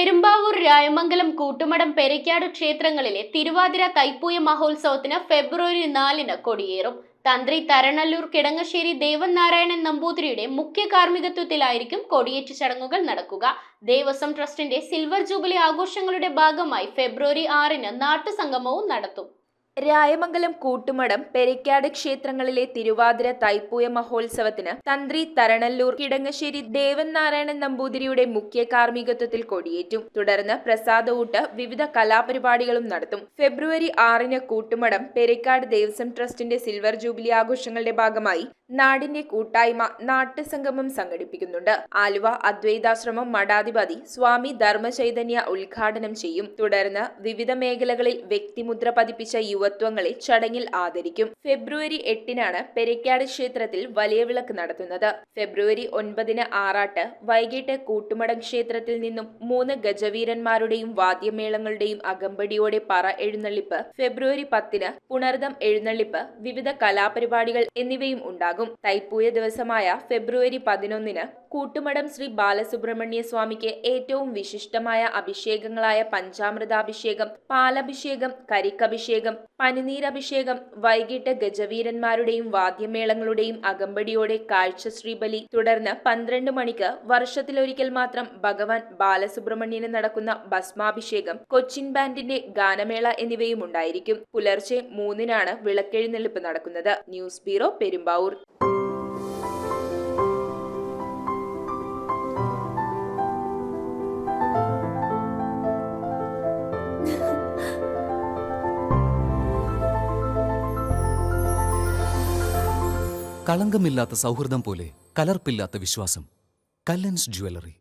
പെരുമ്പാവൂർ, രായമംഗലം, കൂട്ടുമടം, പെരയ്ക്കാട് ക്ഷേത്രങ്ങളിലെ തിരുവാതിര തൈപ്പൂയ മഹോത്സവത്തിന് ഫെബ്രുവരി 4-ന് കൊടിയേറും. തന്ത്രി തരണല്ലൂർ കിടങ്ങശ്ശേരി ദേവൻ നാരായണൻ നമ്പൂതിരിയുടെ മുഖ്യ കാർമ്മികത്വത്തിലായിരിക്കും കൊടിയേറ്റ് ചടങ്ങുകൾ നടക്കുക. ദേവസ്വം ട്രസ്റ്റിന്റെ സിൽവർ ജൂബിലി ആഘോഷങ്ങളുടെ ഭാഗമായി ഫെബ്രുവരി 6-ന് നാട്ടുസംഗമവും നടത്തും. രായമംഗലം, കൂട്ടുമടം, പെരയ്ക്കാട് ക്ഷേത്രങ്ങളിലെ തിരുവാതിര തൈപ്പൂയ മഹോത്സവത്തിന് തന്ത്രി തരണല്ലൂർ കിടങ്ങശ്ശേരി ദേവൻ നാരായണൻ നമ്പൂതിരിയുടെ മുഖ്യ കാർമ്മികത്വത്തിൽ കൊടിയേറ്റും. തുടർന്ന് പ്രസാദഊട്ട്, വിവിധ കലാപരിപാടികളും നടത്തും. ഫെബ്രുവരി 6-ന് കൂട്ടുമടം, പെരയ്ക്കാട് ദേവസ്വം ട്രസ്റ്റിന്റെ സിൽവർ ജൂബിലി ആഘോഷങ്ങളുടെ ഭാഗമായി നാടിന്റെ കൂട്ടായ്മ നാട്ടുസംഗമം സംഘടിപ്പിക്കുന്നുണ്ട്. ആലുവ അദ്വൈതാശ്രമം മഠാധിപതി സ്വാമി ധർമ്മചൈതന്യ ഉദ്ഘാടനം ചെയ്യും. തുടർന്ന് വിവിധ മേഖലകളിൽ വ്യക്തിമുദ്ര പതിപ്പിച്ച യുവത്വങ്ങളെ ചടങ്ങിൽ ആദരിക്കും. ഫെബ്രുവരി 8-നാണ് പെരയ്ക്കാട് ക്ഷേത്രത്തിൽ വലിയ വിളക്ക് നടത്തുന്നത്. ഫെബ്രുവരി 9-ന് ആറാട്ട്, വൈകിട്ട് കൂട്ടുമടം ക്ഷേത്രത്തിൽ നിന്നും 3 ഗജവീരന്മാരുടെയും വാദ്യമേളങ്ങളുടെയും അകമ്പടിയോടെ പറ എഴുന്നള്ളിപ്പ്, ഫെബ്രുവരി 10-ന് പുണർദം എഴുന്നള്ളിപ്പ്, വിവിധ കലാപരിപാടികൾ എന്നിവയും ഉണ്ടാകും. തൈപ്പൂയ ദിവസമായ ഫെബ്രുവരി 11-ന് കൂട്ടുമടം ശ്രീ ബാലസുബ്രഹ്മണ്യ സ്വാമിക്ക് ഏറ്റവും വിശിഷ്ടമായ അഭിഷേകങ്ങളായ പഞ്ചാമൃതാഭിഷേകം, പാലഭിഷേകം, കരിക്കഭിഷേകം, പനിനീരഭിഷേകം, വൈകിട്ട് ഗജവീരന്മാരുടെയും വാദ്യമേളങ്ങളുടെയും അകമ്പടിയോടെ കാഴ്ച ശ്രീബലി, തുടർന്ന് 12 മണിക്ക് വർഷത്തിലൊരിക്കൽ മാത്രം ഭഗവാൻ ബാലസുബ്രഹ്മണ്യന് നടക്കുന്ന ഭസ്മാഭിഷേകം, കൊച്ചിൻ ബാൻഡിന്റെ ഗാനമേള എന്നിവയും ഉണ്ടായിരിക്കും. പുലർച്ചെ 3-നാണ് വിളക്കെഴുന്നള്ളിപ്പ് നടക്കുന്നത്. News bureau, Perumbavoor. കളങ്കമില്ലാത്ത സൗഹൃദം പോലെ കലർപ്പില്ലാത്ത വിശ്വാസം. കല്ലൻസ് ജ്വല്ലറി.